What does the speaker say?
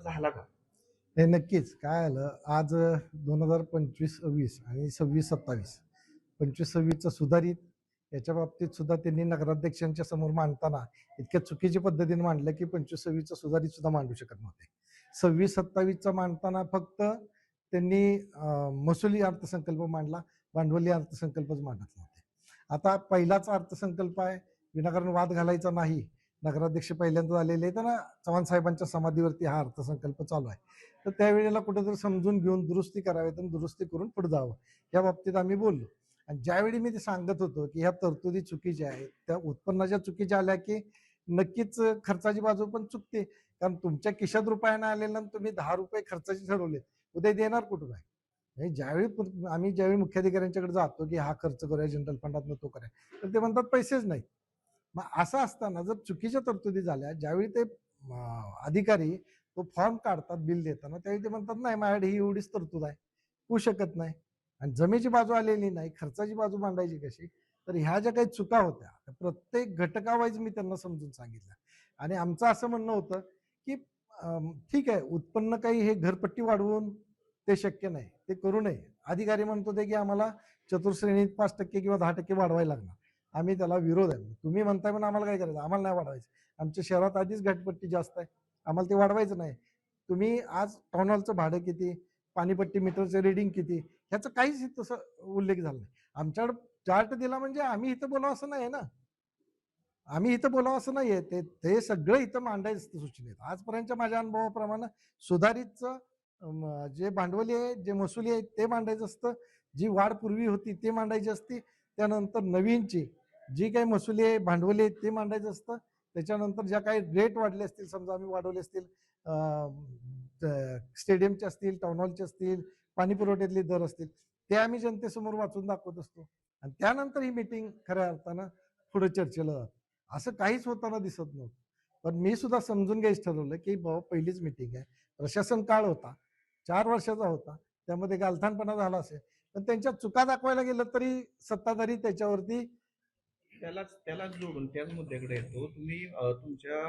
झाला का? हे नक्कीच काय आलं आज 2025-26 आणि 26-27 25-26चं सुधारित याच्या बाबतीत सुद्धा त्यांनी नगराध्यक्षांच्या समोर मांडताना इतक्या चुकीच्या पद्धतीने मांडलं की 25-26चं सुधारित सुद्धा मांडू शकत नव्हते. 26-27चा मांडताना फक्त त्यांनी महसुली अर्थसंकल्प मांडला, भांडवली अर्थसंकल्पच मांडत नव्हते. आता पहिलाच अर्थसंकल्प आहे, विनाकारण वाद घालायचा नाही. नगराध्यक्ष पहिल्यांदा आलेले आहेत ना, चव्हाण साहेबांच्या समाधीवरती हा अर्थसंकल्प चालू आहे. तर त्यावेळेला कुठेतरी समजून घेऊन दुरुस्ती कराव्यात आणि दुरुस्ती करून पुढे जावं, या बाबतीत आम्ही बोललो. आणि ज्यावेळी मी ते सांगत होतो की ह्या तरतुदी चुकीच्या आहेत, त्या उत्पन्नाच्या चुकीच्या आल्या की नक्कीच खर्चाची बाजू पण चुकते. कारण तुमच्या खिशात रुपयानं आलेला तुम्ही 10 रुपये खर्चाचे ठरवले, उद्या देणार कुठून आहे? आम्ही ज्यावेळी मुख्याधिकाऱ्यांच्याकडे जातो की हा खर्च करूया जनरल फंडातनं तो करूया, तर ते म्हणतात पैसेच नाहीत. मग असं असताना जर चुकीच्या तरतुदी झाल्या, ज्यावेळी ते अधिकारी तो फॉर्म काढतात बिल देताना, त्यावेळी ते म्हणतात नाही माझ्याकडे ही एवढीच तरतूद आहे, होऊ शकत नाही. आणि जमेची बाजू आलेली नाही, खर्चाची बाजू मांडायची कशी? तर ह्या ज्या काही चुका होत्या प्रत्येक घटकावाईज मी त्यांना समजून सांगितलं. आणि आमचं असं म्हणणं होतं की ठीक आहे, उत्पन्न काही हे घरपट्टी वाढवून ते शक्य नाही, ते करू नये. अधिकारी म्हणत होते की आम्हाला चतुर्श्रेणीत 5% किंवा 10% वाढवायला लागणार. आम्ही त्याला विरोध आहे. तुम्ही म्हणताय म्हणून आम्हाला काय करायचं? आम्हाला नाही वाढवायचं. आमच्या शहरात आधीच घटपट्टी जास्त आहे, आम्हाला ते वाढवायचं नाही. तुम्ही आज टाउन हॉलचं भाडं किती, पाणीपट्टी मीटरचं रिडिंग किती, ह्याचं काहीच तसं उल्लेख झाला नाही. आमच्याकडे चार्ट दिला म्हणजे आम्ही इथं बोलावं असं नाही ना, आम्ही इथं बोलावं असं नाहीये. ते सगळं इथं मांडायचं सूचनेत. आजपर्यंतच्या माझ्या अनुभवाप्रमाणे सुधारितचं जे भांडवली आहे, जे महसुली आहे ते मांडायचं असतं. जी वाढ पूर्वी होती ते मांडायची असती. त्यानंतर नवीनची जी काही महसुली आहे, भांडवली आहे ते मांडायचं असतं. त्याच्यानंतर ज्या काही रेट वाढले असतील, समजा आम्ही वाढवले असतील, स्टेडियमचे असतील, टाउन हॉलचे असतील, पाणी पुरवठ्यातले दर असतील, ते आम्ही जनतेसमोर वाचून दाखवत असतो. आणि त्यानंतर ही मीटिंग खऱ्या अर्थानं पुढे चर्चेला जातं. असं काहीच होताना दिसत नव्हतं. पण मी सुद्धा समजून घ्यायचं ठरवलं की बाबा पहिलीच मीटिंग आहे, प्रशासन काळ होता, 4 वर्षाचा होता, त्यामध्ये गालथानपणा झाला असेल, पण त्यांच्या चुका दाखवायला गेलं तरी सत्ताधारी त्याच्यावरती त्यालाच जोडून त्याच मुद्द्याकडे येतो. तुम्ही तुमच्या